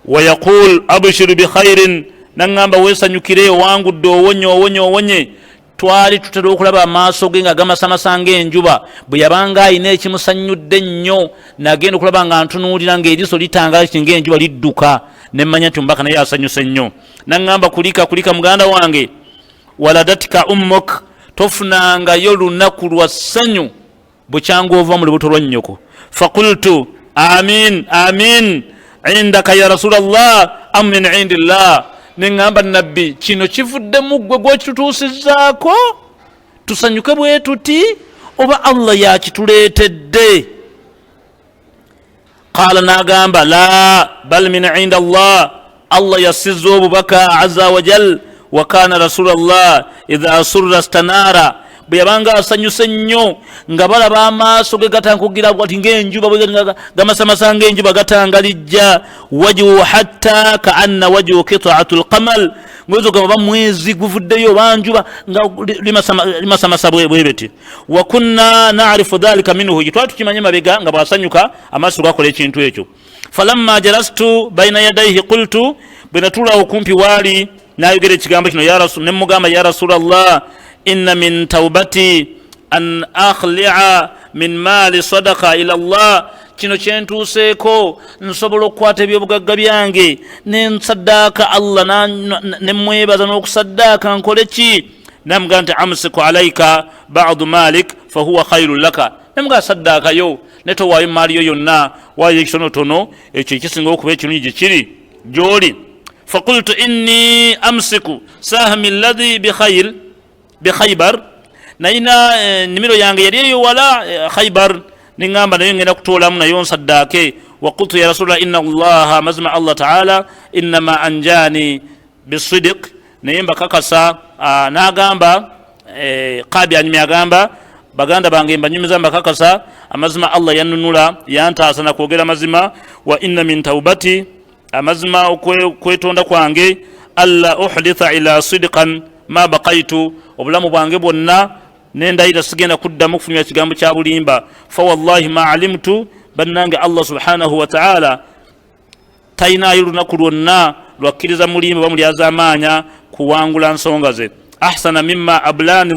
S1: wayaqul abshir bikhairin nangamba wesanyukire wangudde owonye twali tutera okulaba amaaso ge nga gamasamasanga enjuba bwe yabanga ayina ekimusanyudde nnyo nagenda okulaba nga ntunuulira ng'eriso litanga kinga enjuba lidduka nemmanya nti omubaka naye asanyuse nnyo nangamba kulika muganda wange waladatika ummuk tofunangayo lunaku lwa ssanyu bukyanga ova mu lubuto lwa nnyoko faqultu amin indaka ya rasulallah am min indillah neŋŋamba nabbi kino kivudde mu ggwe gwekitutuusizzaako tusanyuke bwe tuti oba allah yakituleetedde qala n'agamba la bal min indallah allah yassizza obubaka azza wajal وكان رسول الله إذا سر استنارا bweyabanga asanyuse nnyo nga balaba amaaso ge gatankugira bwati ng'enjuba gamasamasa ng'enjuba gatangalijja wajhu hatta kaanna wajhu qita'atu lqamal ngwezo gaba mwezi guvuddeyo banjuba nga limasamasa bwebeti wa kunna na'rifu dhalika minhu twali tukimanye mabega nga bwasanyuka amaaso gakola ekintu ekyo falamma jalastu baina yadayhi qultu bwenatula okumpi waali nayogera ekigambo kino ya rasul nemugamba ya rasulallah inna min taubati an akhli'a min mali sadaqa ila allah kino kyentuuseeko nsobola okukwata ebyobugagga byange nensaddaaka allah nemwebaza n'okusaddaaka nkole ki namugamba nti amsiku alaika ba'du malik fahuwa khairun laka namugamba saddaakayo netowaayo maaliyo yonna waayo ekitonotono ekyo ekisinga okuba ekirungi gye kiri gy'oli فقلت إني أمسك سهمي الذي بخيبر نينا نميرو يانغي يريو ولا خيبر نغامبا نينا كتولا من يون صداكي وقلت يا رسول الله إن الله مزمع الله تعالى إنما أنجاني بالصدق نيمبا كاكسا ناغامبا قابي أنمي أغامبا baganda bange mbanyumiza mbakakasa amazima allah yanunula yantaasa nakwogera mazima wa inna min taubati amazima okwetonda kwange alla uhditha ila sidqan ma baqaitu obulamu bwange bwonna nendayira sigenda kuddamu kufunira kigambo kya bulimba fa wallahi ma alimtu bannange allah subhanahu wa ta'ala tayinayo lunaku lwonna lwakkiriza mulimba bamulyaza amaanya kuwangula nsonga ze ahsana mimma ablani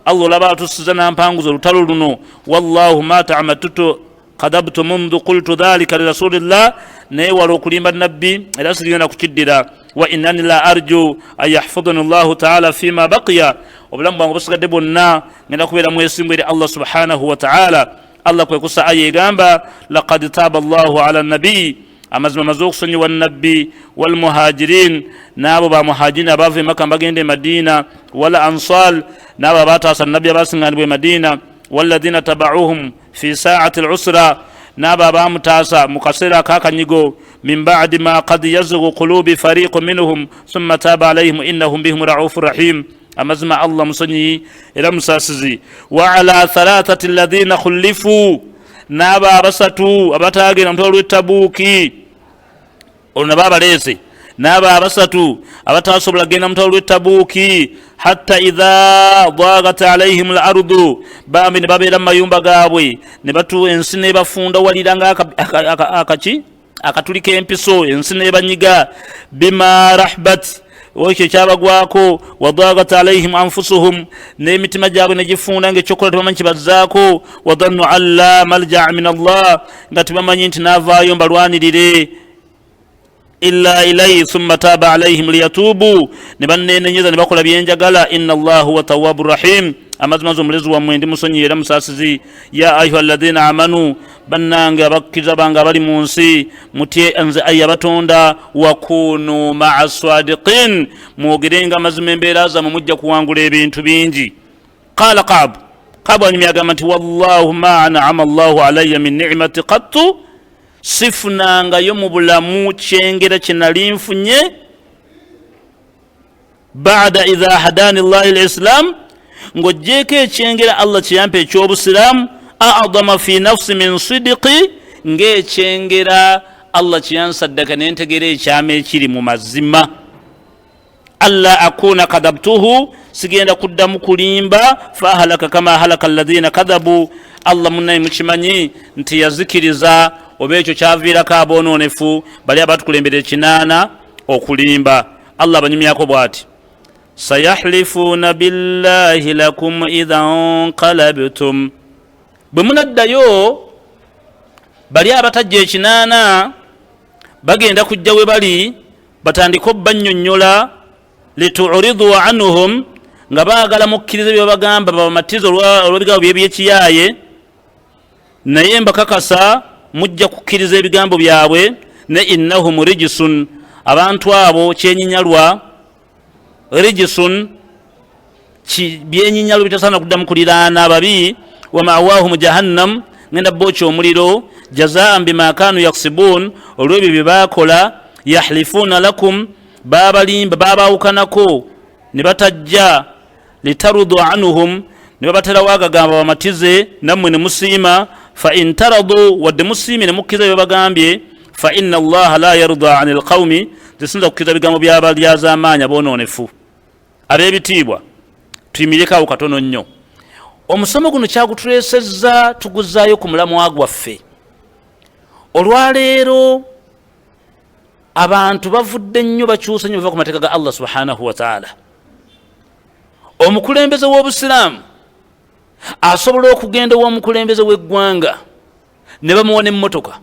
S1: Allah laba tusizana mpanguzo lutalo luno wallahu ma ta'amatutu qadabtu mundu qultu dhalika li rasulillah naye wali okulimba nabbi era sirigenda kukiddira wa innani la arju an yahfadhani Allah ta'ala fima baqiya obulamu bwange busigadde bwonna ngenda kubeera mwesimbu eri Allah subhanahu wa ta'ala. Allah kwe kusa aya egamba laqad taba Allahu ala nabi amazima maze okusonyiwa nabbi walmuhajirin n'abo ba muhajirin abava e Makka bagenda e Madina wal ansal n'abo abataasa nabbi abasinganibwa e Madina walladhina tabauhum fi sa'ati al-usra n'abo abamutaasa mu kaseera kakanyigo min ba'di ma qad yazghu qulubi fariqun minhum thumma taba alayhim innahum bihim ra'ufur rahim. amazima Allah musonyi era musasizi. wa ala thalathati alladhina khulifu n'abo abasatu abatagenda mutwalo w'etabuuki olwo babalese n'abo abasatu abatasobola genda mutwalo w'etabuuki hatta idha dhagat alayhim al-ardu bambi ne babeera mu mayumba gaabwe ne batu ensi nebafunda waliranga akatuli k'empiso ensi nebanyiga bima rahbat okyo kyabagwako wadhagat alayhim anfusuhum n'emitima gyabwe negifunda ng'ekyokola tebamanyi kibazzaako wadhannu an la malja'a min Allah nga tebamanyi nti naavaayo mbalwanirire illa ilayhi thumma taba alayhim liyatubu ne bannenenyeza ne bakola byenjagala inna Allah huwa tawwabur rahim. amazima omulezi wammwe ndi musonyi era musasizi. ya ayuha alladhina amanu bannange abakkiriza bange abali mu nsi mutye nze aya batonda wakunu ma'a swadiqin mwogerenga amazima embeera zammwe mujja kuwangula ebintu bingi. qala Qaabu anyumya agamba nti wallahu ma an'ama Allahu alayya min ni'mati qattu sifunangayo mu bulamu kyengera kyenali nfunye ba'da idha hadani Allah al-islam ng'ogyeko ekyengera Allah kyeyampa eky'obusiraamu a'adama fi nafsi min sidiqi ng'ekyengera Allah kyeyansaddaka nentegera ekyama ekiri mu mazima. alla akuna kadhabtuhu sigenda kuddamu kulimba fahalaka kama halaka alladhina kadhabu. Allah munnaye mukimanyi nti yazikiriza oba ekyo kyaviirako aboononefu bali abatukulembera ekinaana okulimba. Allah abanyumyako bw'ati sayahlifuuna billahi lakum idha nqalabtum bwe munaddayo bali abatajja ekinaana bagenda kujja we bali batandika obbannyonnyola litu'ridu anhum nga baagala mukkiriza bye bagamba babamatiza olw'ebigambo by'ebyekiyaaye naye mbakakasa mujja kukkiriza ebigambo byabwe ne innahum rijisun abantu abo kyenyinyalwa rijisun byenyinyalwa bitasaana kuddamu kuliraana ababi wa ma'wahum jahannam ngenda bookya omuliro jazaan bima kanu yaksibun olw'ebyo bye baakola yahlifuuna lakum babalimba babawukanako ne batajja litarudu anhum ne babaterawo agagamba bamatize nammwe ne musiima fa in taradu wadde musiimi ne mukkiriza bye bagambye fa inna Allaha la yarda anil qawmi tesinza kukkiriza bigambo by'abalyaza amaanyi aboononefu. ab'ebitiibwa tuyimireko katono nnyo. omusomo guno kyagutuleesezza tuguzaayo ku mulamwa gwaffe. olwaleero abantu bavudde nnyo bakyusa nnyo bava ku mateeka ga Allah subhanahu wa ta'ala. omukulembeze w'obusiraamu asobola okugenda w'omukulembeze w'eggwanga ne bamuwa n'emmotoka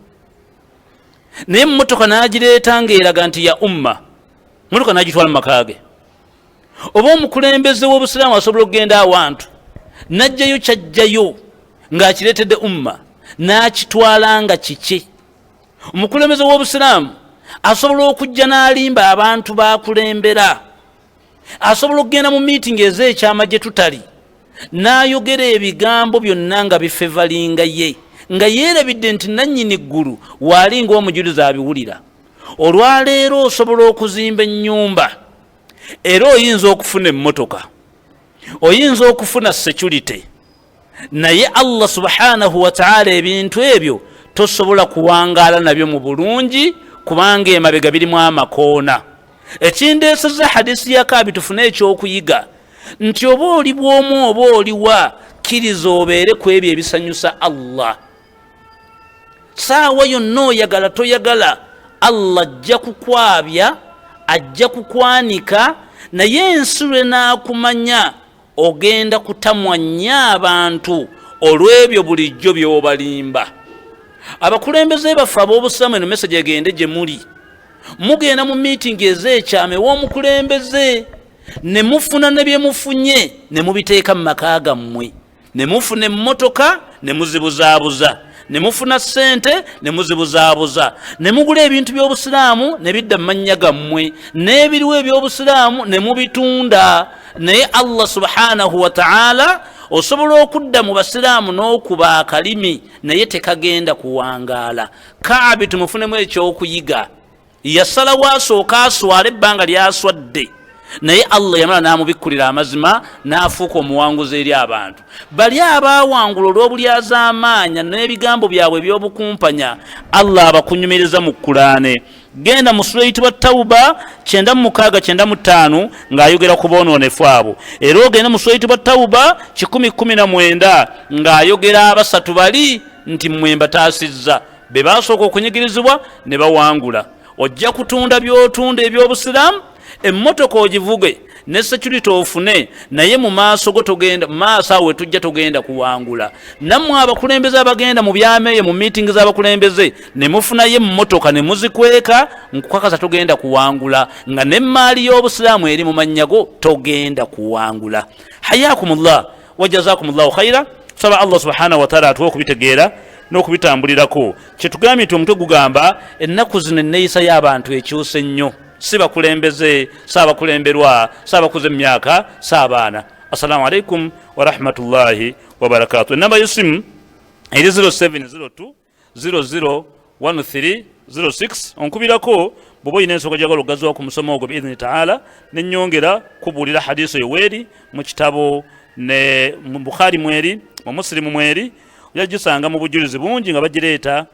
S1: naye emmotoka n'agireeta ng'eraga nti ya umma emmotoka n'agitwala mu maka ge. oba omukulembeze w'obusiraamu asobola okugenda awantu n'ajjayo kyajjayo ng'akireetedde umma n'akitwala nga kiki. omukulembeze w'obusiraamu asobola okujja n'alimba abantu bakulembera, asobola okugenda mu miitingi ez'ekyama gye tutali n'ayogera ebigambo byonna nga bifevalinga ye nga yeerabidde nti nannyini ggulu waalinga omujulizi abiwulira. olwaleero osobola okuzimba ennyumba era oyinza okufuna emmotoka, oyinza okufuna security, naye Allah subhanahu wa ta'ala ebintu ebyo tosobola kuwangaala nabyo mu bulungi kubanga emabega birimu amakoona. ekindeeseza hadisi ya Kaabi tufune ekyokuyiga nti oba oli bw'omu oba oliwa kkiriza obeere ku ebyo ebisanyusa Allah. saawa yonna oyagala toyagala Allah ajja kukwabya, ajja kukwanika naye ensi lwe naakumanya ogenda kutamwa nnyo abantu olw'ebyo bulijjo by'obalimba. Abakulembeze baffe ab'obusiramu eno message egende gye muli. Mugenda mu meeting ez'ekyama ew'omukulembeze ne mufuna ne bye mufunye ne mubiteeka mu maka gammwe, ne mufuna emmotoka ne muzibuzaabuza, ne mufuna ssente ne muzibuzaabuza, ne mugula ebintu by'obusiraamu ne bidda mu mannya gammwe, n'ebiriwo eby'obusiraamu ne mubitunda. Naye Allah subhanahu wa ta'ala osobola okudda mu basiraamu n'okuba akalimi naye tekagenda kuwangaala. Kaabi tumufunemu ekyokuyiga. Yasalawo asooka aswala ebbanga lyaswadde, naye Allah yamala n'amubikkulira amazima n'afuuka omuwanguzi eri abantu. Bali abaawangula olw'obulyazaamaanya n'ebigambo byabwe eby'obukumpanya, Allah abakunyumiriza mu Kulaane. Genda mu sura eyitibwa Tawuba 9:95 ng'ayogera ku boonoonefu abo. Era ogenda mu sura eyitibwa Tawuba 10:19 ng'ayogera abasatu bali nti mmwe mbataasizza, be baasooka okunyigirizibwa ne bawangula. Ojja kutunda by'otunda eby'obusiraamu, emmotoka ogivuge ne security ofune, naye mu maaso go togenda, mu maaso awe tujja togenda kuwangula. Nammwe abakulembeze abagenda mu byameeyo mu meeting z'abakulembeze ne mufunayo emmotoka ne muzikweka, nkukakasa togenda kuwangula, nga n'emmaali y'obusiraamu eri mu mannya go togenda kuwangula. Hayakumullah wa jazakumullahu khaira. Saba Allah subhanahu wa ta'ala atuwe okubitegeera n'okubitambulirako. Kyetugambye nti omutwe gugamba ennaku zino enneeyisa y'abantu ekyuse nnyo. Si bakulembeze, si abakulemberwa, si abakuze emyaka, si abaana. Assalamu alaikum wa rahmatullahi wa barakatuh. Enamba y'essimu eri 0702 001306. Onkubirako bw'oba olina ensonga gy'oyagala okugaziwako ku musomo ogwo biidhini ta'ala, ne nnyongera kubuulira hadiisi eyo weeri mu kitabo ne mu Bukhari mweri, mu Muslimu mweri, ojja gisanga mu bujulizi bungi nga bagireeta